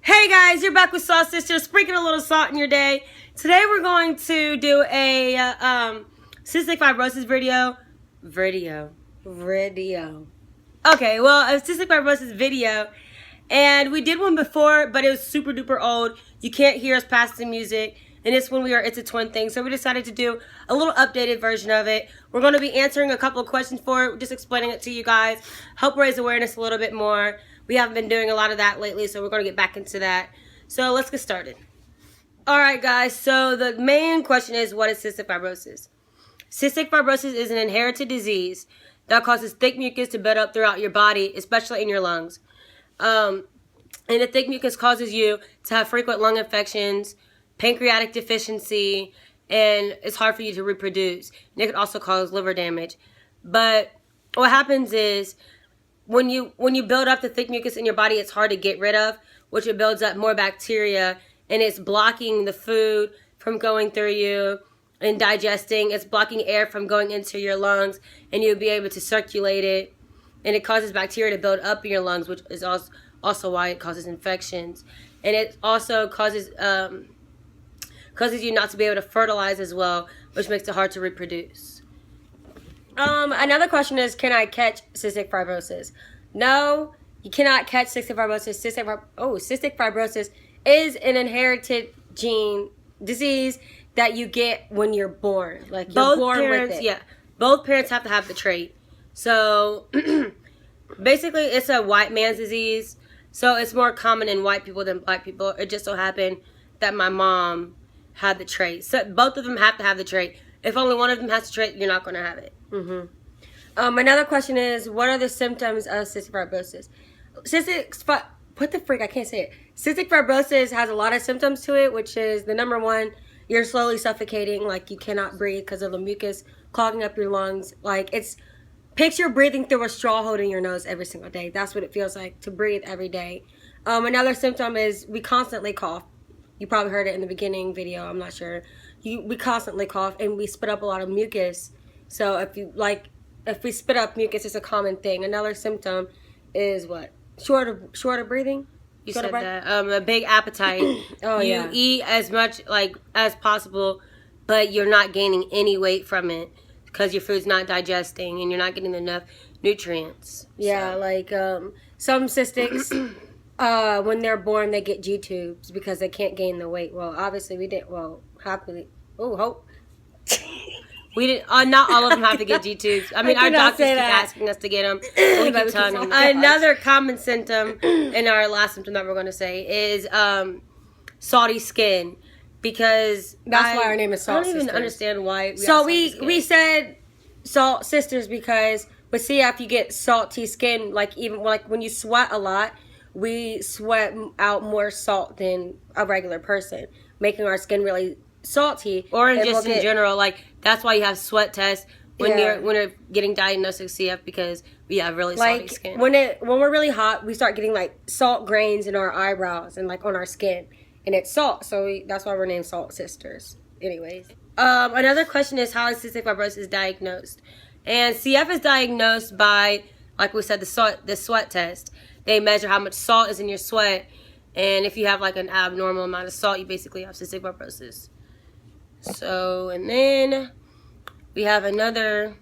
Hey guys, you're back with Salt Sisters, sprinkling a little salt in your day. Today we're going to do a cystic fibrosis video. Okay, well, a cystic fibrosis video. And we did one before, but it was super duper old. You can't hear us past the music. And it's when it's a twin thing. So we decided to do a little updated version of it. We're going to be answering a couple of questions for it, just explaining it to you guys. Help raise awareness a little bit more. We haven't been doing a lot of that lately, so we're going to get back into that. So let's get started. Alright guys, so the main question is, what is cystic fibrosis? Cystic fibrosis is an inherited disease that causes thick mucus to build up throughout your body, especially in your lungs. And the thick mucus causes you to have frequent lung infections, pancreatic deficiency, and it's hard for you to reproduce. And it can also cause liver damage. But what happens is, when you build up the thick mucus in your body, it's hard to get rid of, which it builds up more bacteria, and it's blocking the food from going through you and digesting. It's blocking air from going into your lungs, and you'll be able to circulate it, and it causes bacteria to build up in your lungs, which is also why it causes infections. And it also causes you not to be able to fertilize as well, which makes it hard to reproduce. Another question is, can I catch cystic fibrosis? No, you cannot catch cystic fibrosis. Cystic fibrosis is an inherited gene disease that you get when you're born. Like, you're born with it. Yeah, both parents have to have the trait. So basically, it's a white man's disease. So it's more common in white people than black people. It just so happened that my mom had the trait. So both of them have to have the trait. If only one of them has the trait, you're not going to have it. Another question is, what are the symptoms of cystic fibrosis? Cystic fibrosis has a lot of symptoms to it, which is the number one, you're slowly suffocating, like you cannot breathe because of the mucus clogging up your lungs. Like, picture breathing through a straw holding your nose every single day. That's what it feels like to breathe every day. Another symptom is we constantly cough. You probably heard it in the beginning video, I'm not sure. We constantly cough and we spit up a lot of mucus. So if we spit up mucus, it's a common thing. Another symptom is what? Short of breathing? You said that. A big appetite. You eat as much as possible, but you're not gaining any weight from it because your food's not digesting and you're not getting enough nutrients. Yeah, so. Some cystics, when they're born, they get G-tubes because they can't gain the weight. Well, obviously we didn't. Well, happily. Oh, hope. We didn't. Not all of them have to get G-tubes. I mean, our doctors keep asking us to get them. We keep telling them. Another common symptom, and our last symptom that we're going to say, is salty skin. Because that's why our name is Salt Sisters. I don't even understand why. We said Salt Sisters because with CF you get salty skin. Even when you sweat a lot, we sweat out more salt than a regular person, making our skin really salty. Or just in general, that's why you have sweat tests when you're getting diagnosed with CF, because we have really salty skin. When we're really hot, we start getting salt grains in our eyebrows and on our skin, and it's salt. So that's why we're named Salt Sisters. Anyways, another question is, how is cystic fibrosis diagnosed? And CF is diagnosed by, like we said, the sweat test. They measure how much salt is in your sweat, and if you have an abnormal amount of salt, you basically have cystic fibrosis. So, and then we have another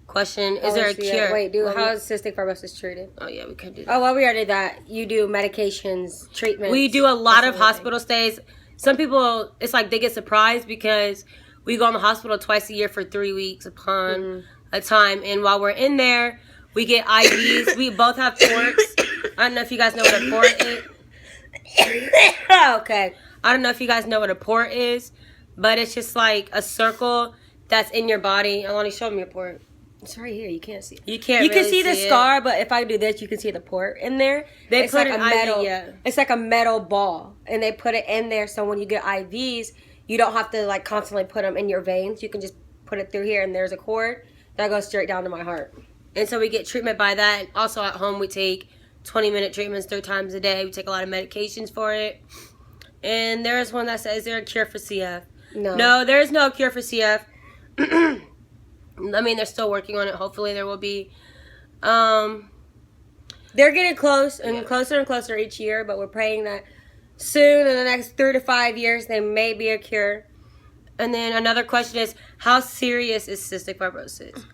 question. Is there a cure? Wait, how is cystic fibrosis treated? Oh, yeah, we can do that. Oh, well, we already did that. You do medications, treatments. We do a lot of hospital stays. Some people, it's they get surprised because we go in the hospital twice a year for 3 weeks upon a time. And while we're in there, we get IVs. We both have ports. I don't know if you guys know what a port is. Okay. I don't know if you guys know what a port is. But it's just a circle that's in your body. Alani, show me your port. It's right here. You can't see it. You can't. You really can see the scar, but if I do this, you can see the port in there. It's put a metal. It's like a metal ball, and they put it in there. So when you get IVs, you don't have to constantly put them in your veins. You can just put it through here, and there's a cord that goes straight down to my heart. And so we get treatment by that. And also at home, we take 20-minute treatments 3 times a day. We take a lot of medications for it. And there's one that says, is there a cure for CF? No, there is no cure for CF. I mean, they're still working on it. Hopefully there will be. They're getting close and closer each year, but we're praying that soon, in the next 3 to 5 years, there may be a cure. And then another question is, how serious is cystic fibrosis?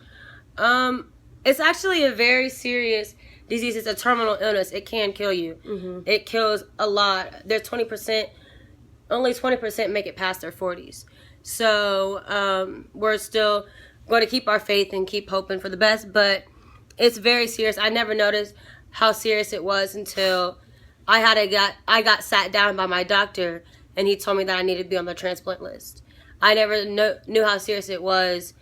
It's actually a very serious disease. It's a terminal illness. It can kill you. Mm-hmm. It kills a lot. There's 20%, only 20% make it past their 40s. So we're still going to keep our faith and keep hoping for the best, but it's very serious. I never noticed how serious it was until I got sat down by my doctor, and he told me that I needed to be on the transplant list. I never knew how serious it was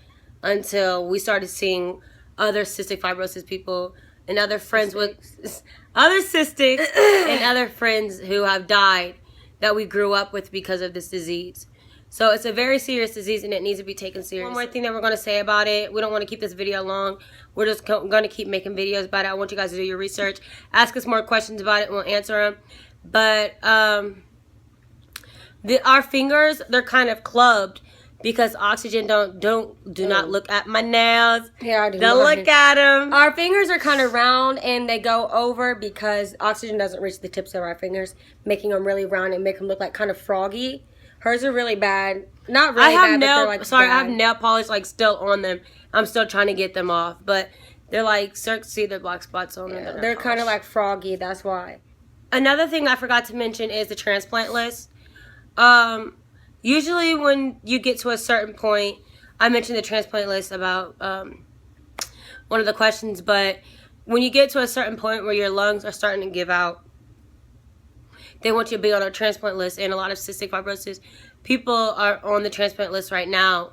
until we started seeing other cystic fibrosis people and other friends with other cystics and other friends who have died that we grew up with because of this disease. So it's a very serious disease, and it needs to be taken seriously. One more thing that we're going to say about it. We don't want to keep this video long. We're just going to keep making videos about it. I want you guys to do your research. Ask us more questions about it, and we'll answer them. But our fingers, they're kind of clubbed because oxygen do not look at my nails. Yeah, I do. Don't look at them. Our fingers are kind of round, and they go over because oxygen doesn't reach the tips of our fingers, making them really round and make them look like kind of froggy. Hers are really bad. Not really bad, but they're like I have nail polish like still on them. I'm still trying to get them off, but they're like, see the black spots on them. They're kind of like froggy, that's why. Another thing I forgot to mention is the transplant list. Usually when you get to a certain point, I mentioned the transplant list about one of the questions, but when you get to a certain point where your lungs are starting to give out, they want you to be on a transplant list, and a lot of cystic fibrosis people are on the transplant list right now.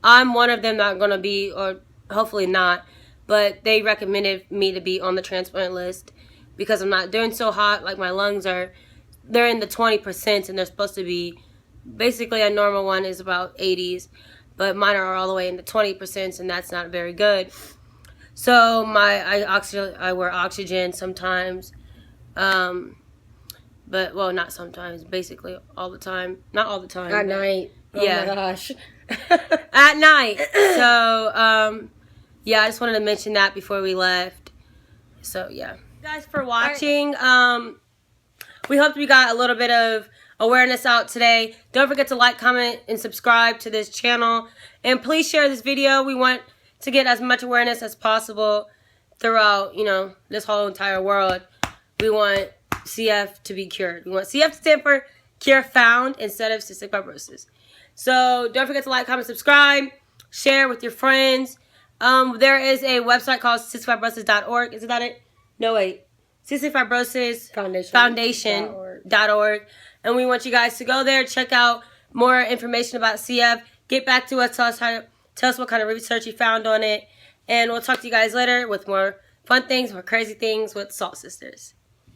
I'm one of them, not going to be, or hopefully not, but they recommended me to be on the transplant list because I'm not doing so hot. Like my lungs are, they're in the 20%, and they're supposed to be, basically a normal one is about 80s, but mine are all the way in the 20%, and that's not very good. So I wear oxygen sometimes. But, well, not sometimes. Basically, all the time. Not all the time. At night. Yeah. Oh, my gosh. At night. So, yeah, I just wanted to mention that before we left. So, yeah. Thank you guys for watching. We hope we got a little bit of awareness out today. Don't forget to like, comment, and subscribe to this channel. And please share this video. We want to get as much awareness as possible throughout, this whole entire world. We want CF to be cured. We want CF to stand for cure found instead of cystic fibrosis. So don't forget to like, comment, subscribe, share with your friends. There is a website called cysticfibrosis.org. Is that it? No, wait. Cystic Fibrosis Foundation.org. And we want you guys to go there, check out more information about CF. Get back to us, tell us what kind of research you found on it. And we'll talk to you guys later with more fun things, more crazy things with Salt Sisters.